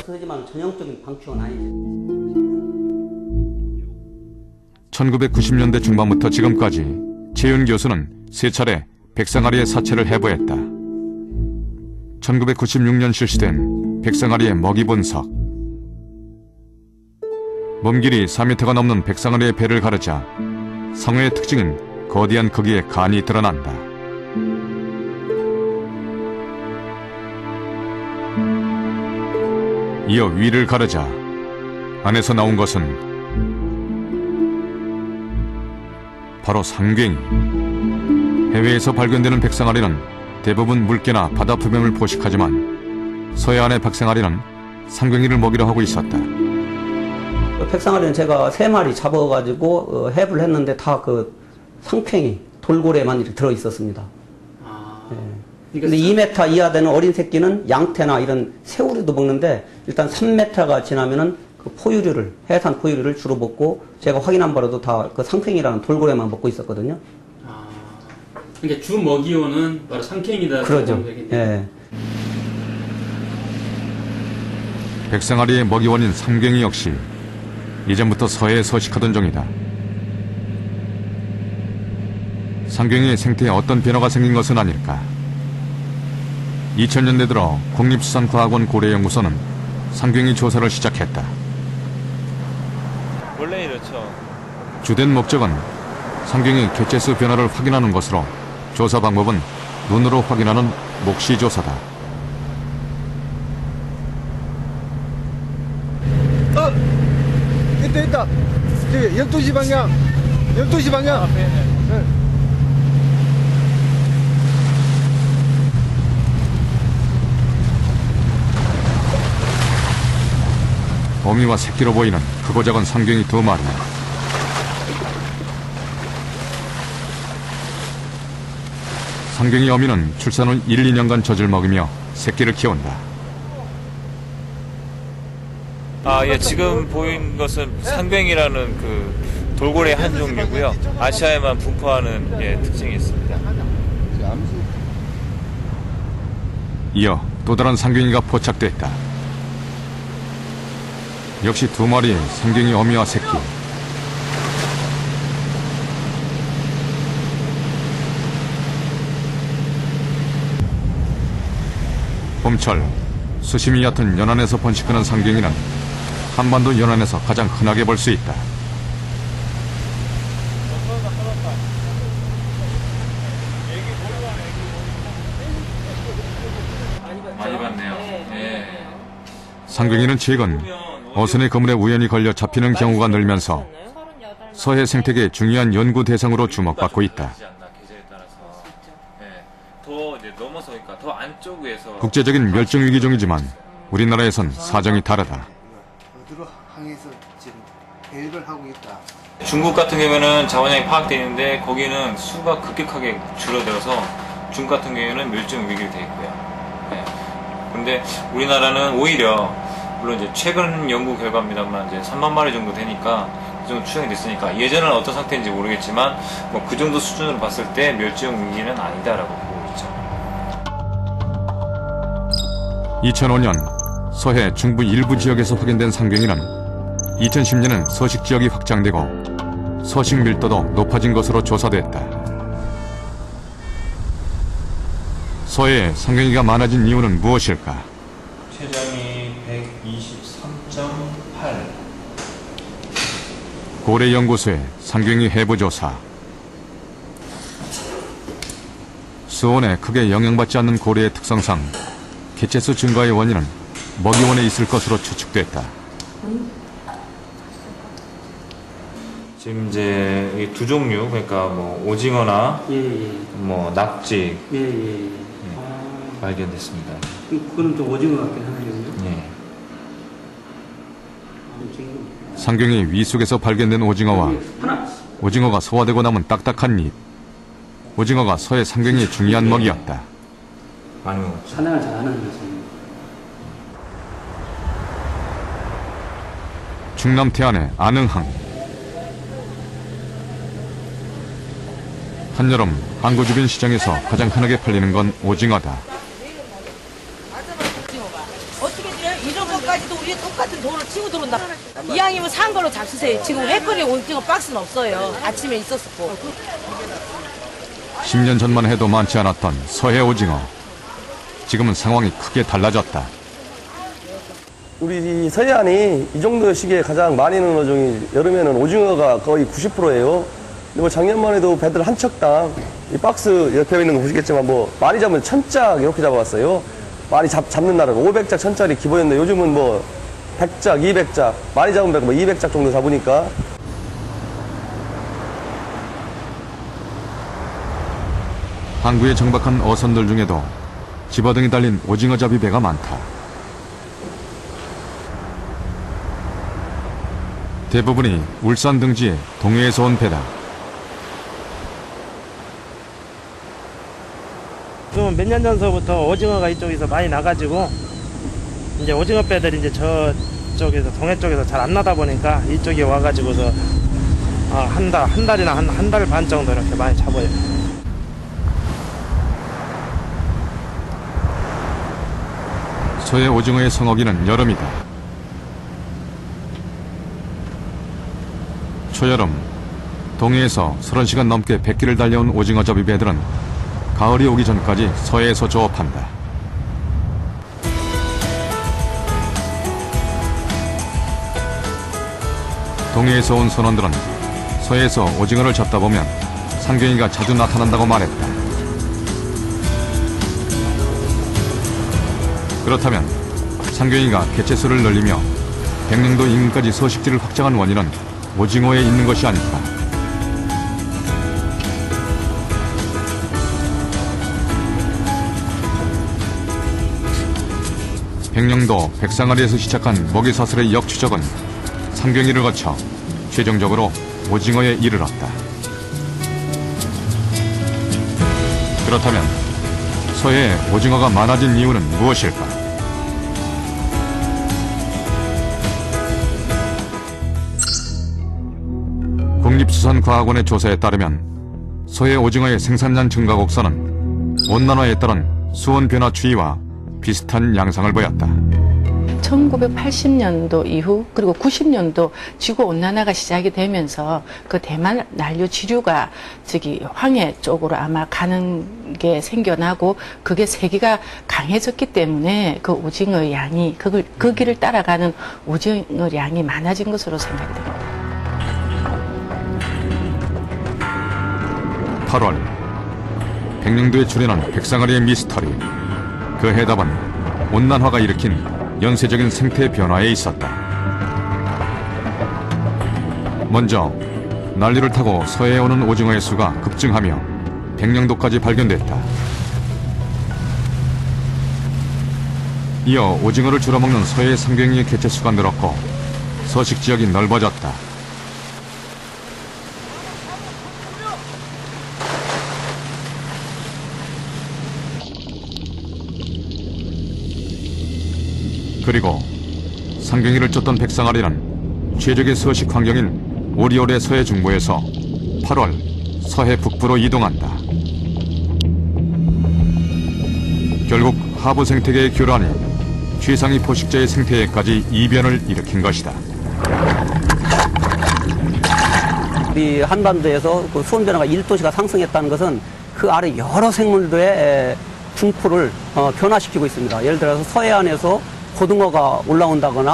그렇지만 전형적인 방충은 아니죠. 1990년대 중반부터 지금까지 재윤 교수는 3차례 백상아리의 사체를 해부했다. 1996년 실시된 백상아리의 먹이 분석. 몸길이 4m가 넘는 백상아리의 배를 가르자 상어의 특징인 거대한 크기의 간이 드러난다. 이어 위를 가르자 안에서 나온 것은 바로 상괭이. 해외에서 발견되는 백상아리는 대부분 물개나 바다 표면을 포식하지만 서해안의 백상아리는 상괭이를 먹이로 하고 있었다. 백상아리는 제가 3마리 잡아가지고 해부를 했는데 다 그 상팽이, 돌고래만 이렇게 들어있었습니다. 근데 2m 이하 되는 어린 새끼는 양태나 이런 새우류도 먹는데 일단 3m가 지나면은 그 포유류를, 해산 포유류를 주로 먹고 제가 확인한 바로도 다 그 상팽이라는 돌고래만 먹고 있었거든요. 그러니까 주 먹이원은 바로 상팽이다. 그러죠. 예. 백상아리의 먹이원인 상괭이 역시 이전부터 서해에 서식하던 종이다. 상괭이의 생태에 어떤 변화가 생긴 것은 아닐까. 2000년대 들어 국립수산과학원 고래연구소는 상괭이 조사를 시작했다. 원래 이렇죠. 주된 목적은 상괭이 개체수 변화를 확인하는 것으로 조사 방법은 눈으로 확인하는 목시 조사다. 있다. 저기 12시 방향. 12시 방향. 네. 어미와 새끼로 보이는 크고 작은 상괭이 2마리. 상괭이 어미는 출산 후 1, 2년간 젖을 먹이며 새끼를 키운다. 예, 지금 보인 것은 상괭이라는 그 돌고래 한 종류고요. 아시아에만 분포하는 특징이 있습니다. 이어 또 다른 상괭이가 포착됐다. 역시 2마리의 상괭이 어미와 새끼. 봄철 수심이 얕은 연안에서 번식하는 상괭이는 한반도 연안에서 가장 흔하게 볼 수 있다. 많이 봤네요. 네. 상괭이는 최근 어선의 그물에 우연히 걸려 잡히는 경우가 늘면서 서해 생태계의 중요한 연구 대상으로 주목받고 있다. 더 이제 넘어서니까 더 안쪽에서 국제적인 멸종위기종이지만 우리나라에선 사정이 다르다. 어디로 항해서 지금 계획을 하고 있다. 중국 같은 경우에는 자원량이 파악되어 있는데 거기는 수가 급격하게 줄어들어서 중국 같은 경우에는 멸종 위기로 되어 있고요. 네. 근데 우리나라는 오히려 물론 이제 최근 연구 결과입니다만 이제 3만 마리 정도 되니까 그 정도 추정이 됐으니까 예전에는 어떤 상태인지 모르겠지만 뭐 그 정도 수준으로 봤을 때 멸종 위기는 아니다라고 보고 있죠. 2005년 서해 중부 일부 지역에서 확인된 상괭이는 2010년엔 서식 지역이 확장되고 서식 밀도도 높아진 것으로 조사됐다. 서해에 상괭이가 많아진 이유는 무엇일까? 체장이 123.8. 고래연구소의 상괭이 해부조사. 수온에 크게 영향받지 않는 고래의 특성상 개체수 증가의 원인은 먹이원에 있을 것으로 추측됐다. 지금 이제 두 종류, 그러니까 뭐 오징어나 뭐 낙지 발견됐습니다. 그거는 좀 오징어 같긴 하네요. 예. 상괭이 위속에서 발견된 오징어와 오징어가 소화되고 남은 딱딱한 잎. 오징어가 서해 상괭이의 중요한 먹이였다. 많이 먹었죠. 사냥을 잘하는 것은 충남 태안의 안흥항. 한여름 항구 주변 시장에서 가장 흔하게 팔리는 건 오징어다. 어떻게 돼요? 이런 거 내년도까지도 우리 똑같은 돈을 치고 들어온다. 이왕이면 산 걸로 잡수세요. 지금 회거리 오징어 박스는 없어요. 아침에 있었고. 10년 전만 해도 많지 않았던 서해 오징어. 지금은 상황이 크게 달라졌다. 우리 서해안이 이 정도 시기에 가장 많이 있는 어종이 여름에는 오징어가 거의 90%예요. 근데 뭐 작년만 해도 배들 한 척당 이 박스 옆에 있는 거 보시겠지만 뭐 많이 잡으면 1000짝 이렇게 잡아왔어요. 많이 잡는 날은 500짝, 1000짝이 기본인데 요즘은 뭐 100짝, 200짝, 많이 잡으면 뭐 200짝 정도 잡으니까. 항구에 정박한 어선들 중에도 집어등이 달린 오징어잡이 배가 많다. 대부분이 울산 등지의 동해에서 온 배다. 몇 년 전서부터 오징어가 이쪽에서 많이 나가지고 이제 오징어 배들이 이제 저쪽에서 동해 쪽에서 잘 안 나다 보니까 이쪽에 와가지고서 한 달이나 한 달 반 정도 이렇게 많이 잡아요. 서해 오징어의 성어기는 여름이다. 초여름, 동해에서 30시간 넘게 백기를 달려온 오징어잡이 배들은 가을이 오기 전까지 서해에서 조업한다. 동해에서 온 선원들은 서해에서 오징어를 잡다 보면 상경이가 자주 나타난다고 말했다. 그렇다면 상경이가 개체수를 늘리며 백령도 인근까지 서식지를 확장한 원인은 오징어에 있는 것이 아닐까. 백령도 백상아리에서 시작한 먹이사슬의 역추적은 상경이를 거쳐 최종적으로 오징어에 이르렀다. 그렇다면 서해에 오징어가 많아진 이유는 무엇일까? 국립수산과학원의 조사에 따르면 서해 오징어의 생산량 증가 곡선은 온난화에 따른 수온 변화 추이와 비슷한 양상을 보였다. 1980년도 이후 그리고 90년도 지구온난화가 시작이 되면서 그 대만 난류 지류가 황해 쪽으로 아마 가는 게 생겨나고 그게 세기가 강해졌기 때문에 그 오징어 양이 그 길을 따라가는 오징어 양이 많아진 것으로 생각이 됩니다. 8월 백령도에 출현한 백상아리의 미스터리. 그 해답은 온난화가 일으킨 연쇄적인 생태 변화에 있었다. 먼저 난류를 타고 서해에 오는 오징어의 수가 급증하며 백령도까지 발견됐다. 이어 오징어를 주로 먹는 서해 상경이의 개체수가 늘었고 서식 지역이 넓어졌다. 그리고 상경이를 쫓던 백상아리는 최적의 서식 환경인 오리올의 서해 중부에서 8월 서해 북부로 이동한다. 결국 하부 생태계의 교란이 최상위 포식자의 생태계까지 이변을 일으킨 것이다. 우리 한반도에서 그 수온 변화가 1도씨가 상승했다는 것은 그 아래 여러 생물들의 분포를 변화시키고 있습니다. 예를 들어서 서해안에서 고등어가 올라온다거나